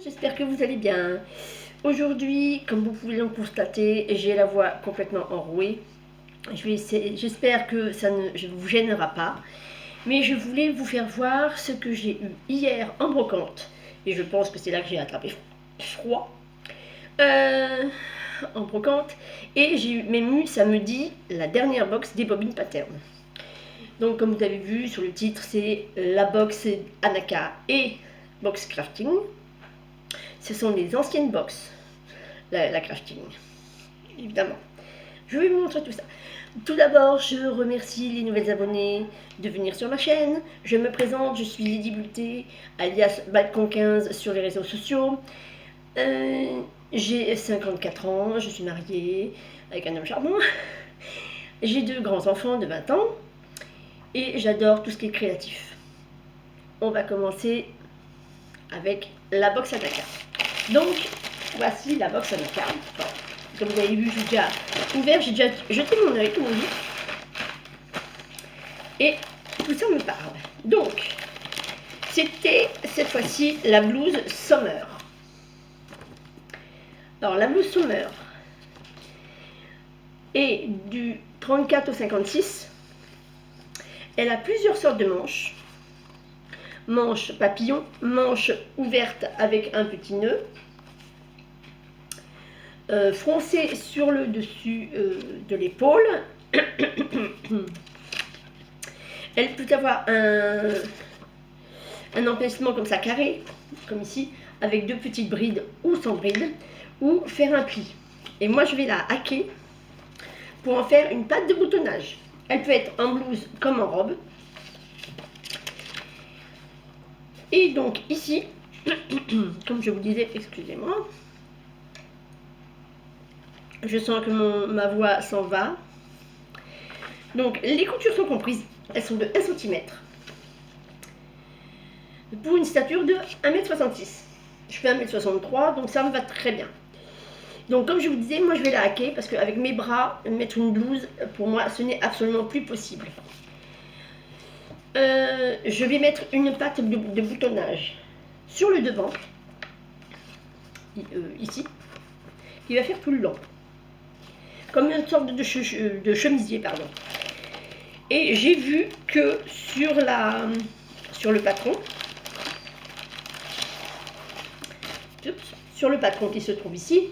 J'espère que vous allez bien. Aujourd'hui, comme vous pouvez le constater, j'ai la voix complètement enrouée. J'espère que ça ne vous gênera pas. Mais je voulais vous faire voir ce que j'ai eu hier en brocante. Et je pense que c'est là que j'ai attrapé froid. En brocante. Et j'ai même eu samedi la dernière box des bobines Pattern. Donc comme vous avez vu sur le titre, c'est la box Anaka et box crafting. Ce sont des anciennes box, la crafting, évidemment. Je vais vous montrer tout ça. Tout d'abord, je remercie les nouvelles abonnés de venir sur ma chaîne. Je me présente, je suis Lady Bulté, alias Balcon 15 sur les réseaux sociaux. J'ai 54 ans, je suis mariée avec un homme charmant. J'ai 2 grands-enfants de 20 ans et j'adore tout ce qui est créatif. On va commencer avec la box Anaka. Donc, voici la box Anaka. Bon, comme vous avez vu, j'ai déjà ouvert, j'ai déjà jeté mon œil, comme on dit. Et tout ça me parle. Donc, c'était cette fois-ci la blouse Summer. Alors, la blouse Summer est du 34 au 56. Elle a plusieurs sortes de manches. Manche papillon, manche ouverte avec un petit nœud. Froncé sur le dessus de l'épaule. Elle peut avoir un emplacement comme ça carré, comme ici, avec 2 petites brides ou sans brides, ou faire un pli. Et moi je vais la hacker pour en faire une patte de boutonnage. Elle peut être en blouse comme en robe. Et donc ici, comme je vous disais, excusez-moi, je sens que ma voix s'en va. Donc les coutures sont comprises, elles sont de 1 cm. Pour une stature de 1m66. Je fais 1m63, donc ça me va très bien. Donc comme je vous disais, moi je vais la hacker parce qu'avec mes bras, mettre une blouse, pour moi, ce n'est absolument plus possible. Je vais mettre une patte de boutonnage sur le devant, ici, qui va faire tout le long. Comme une sorte de chemisier, pardon. Et j'ai vu que sur le patron, qui se trouve ici,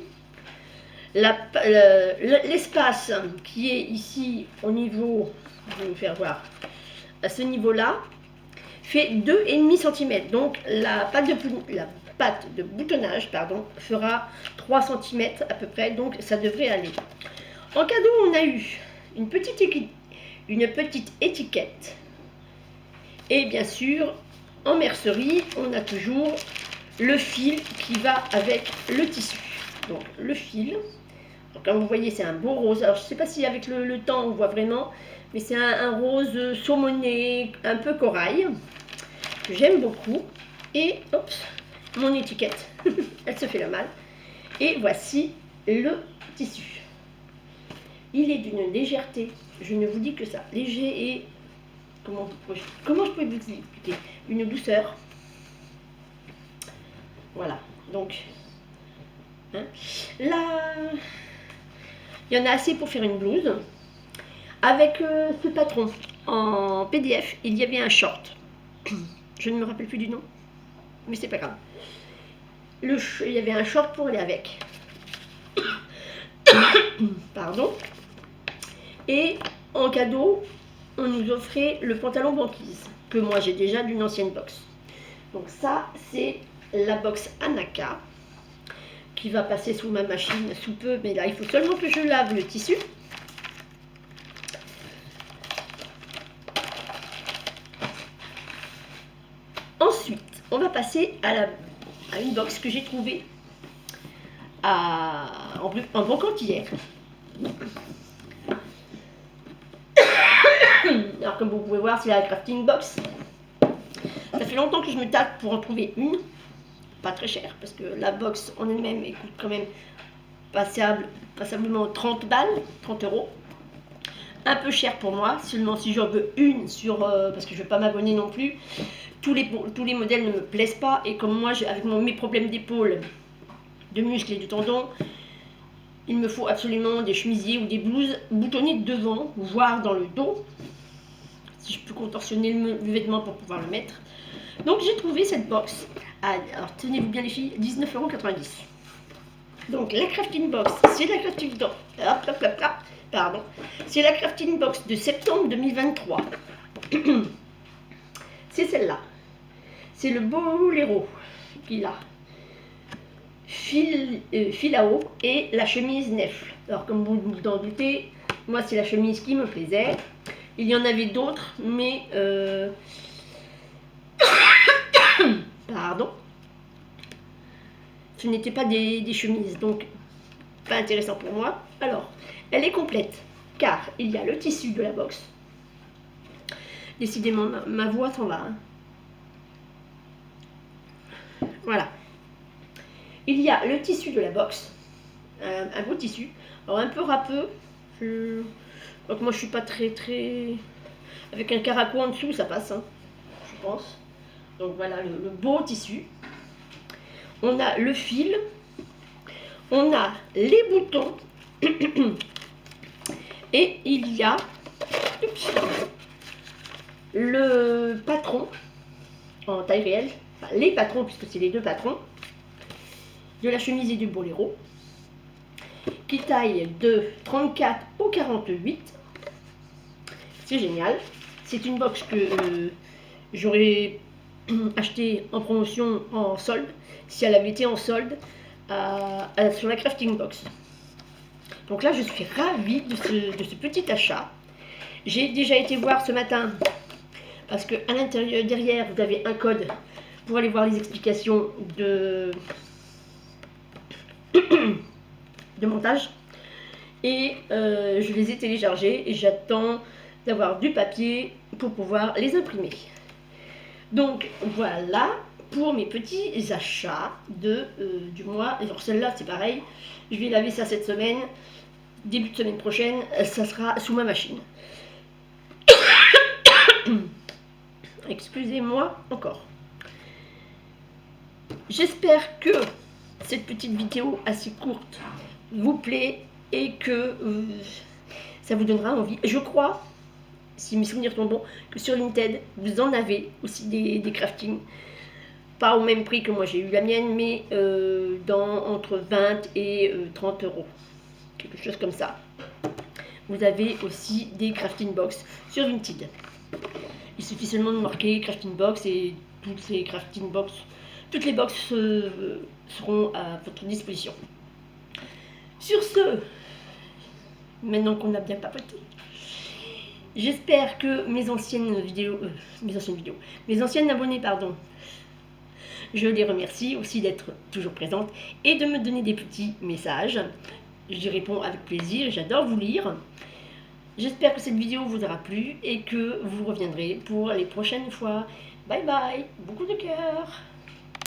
l'espace qui est ici au niveau, je vais vous faire voir, à ce niveau-là, fait 2,5 cm. Donc la patte de boutonnage, fera 3 cm à peu près, donc ça devrait aller. En cadeau, on a eu une petite étiquette. Et bien sûr, en mercerie, on a toujours le fil qui va avec le tissu. Donc le fil, donc, comme vous voyez, c'est un beau rose. Alors je ne sais pas si avec le temps on voit vraiment, mais c'est un rose saumoné, un peu corail, que j'aime beaucoup. Et hop, mon étiquette, elle se fait la malle. Et voici le tissu. Il est d'une légèreté, je ne vous dis que ça, léger et, comment je peux vous expliquer, une douceur. Voilà, donc, hein. Là, il y en a assez pour faire une blouse. Avec ce patron, en PDF, il y avait un short. Je ne me rappelle plus du nom, mais c'est pas grave. Il y avait un short pour aller avec. Pardon. Et en cadeau, on nous offrait le pantalon banquise, que moi j'ai déjà d'une ancienne box. Donc ça, c'est la box Anaka, qui va passer sous ma machine sous peu, mais là, il faut seulement que je lave le tissu. Ensuite, on va passer à une box que j'ai trouvée en brocante hier. Alors comme vous pouvez voir, c'est la crafting box. Ça fait longtemps que je me tâte pour en trouver une. Pas très cher, parce que la box en elle-même coûte quand même passablement 30 balles, 30 €. Un peu cher pour moi, seulement si j'en veux une parce que je ne vais pas m'abonner non plus. tous les modèles ne me plaisent pas. Et comme moi, avec mes problèmes d'épaule, de muscles et de tendons, il me faut absolument des chemisiers ou des blouses boutonnées devant, voire dans le dos. Si je peux contorsionner le vêtement pour pouvoir le mettre. Donc j'ai trouvé cette box. Alors tenez-vous bien les filles, 19,90 €. Donc la crafting box, c'est la crafting box. Pardon. C'est la crafting box de septembre 2023. C'est celle-là. C'est le boléro qu'il a. Fil à eau et la chemise nefle. Alors comme vous vous en doutez, moi c'est la chemise qui me plaisait. Il y en avait d'autres, mais pardon, ce n'étaient pas des chemises, donc pas intéressant pour moi. Alors, elle est complète, car il y a le tissu de la box. Décidément, ma voix s'en va. Hein. Voilà. Il y a le tissu de la box, un beau tissu, alors un peu râpeux. Donc moi je suis pas très avec un caraco en dessous ça passe, hein, je pense. Donc voilà le beau tissu. On a le fil, on a les boutons et il y a le patron en taille réelle, enfin les patrons puisque c'est les deux patrons de la chemise et du boléro qui taille de 34 au 48. C'est génial. C'est une box que j'aurais acheté en promotion en solde, si elle avait été en solde sur la crafting box. Donc là, je suis ravie de ce petit achat. J'ai déjà été voir ce matin, parce que à l'intérieur, derrière, vous avez un code pour aller voir les explications de montage. Et je les ai téléchargés et j'attends d'avoir du papier pour pouvoir les imprimer. Donc voilà pour mes petits achats du mois. Alors celle-là c'est pareil, je vais laver ça cette semaine. Début de semaine prochaine, ça sera sous ma machine. Excusez-moi encore. J'espère que cette petite vidéo assez courte vous plaît et que ça vous donnera envie. Je crois, si mes souvenirs sont bons, que sur Vinted, vous en avez aussi des craftings. Pas au même prix que moi j'ai eu la mienne, mais entre 20 et 30 €. Quelque chose comme ça. Vous avez aussi des crafting box sur Vinted. Il suffit seulement de marquer crafting box et toutes les crafting box, toutes les box seront à votre disposition. Sur ce, maintenant qu'on a bien papoté, j'espère que mes anciennes abonnés, pardon, je les remercie aussi d'être toujours présentes et de me donner des petits messages. J'y réponds avec plaisir, j'adore vous lire. J'espère que cette vidéo vous aura plu et que vous reviendrez pour les prochaines fois. Bye bye, beaucoup de cœur.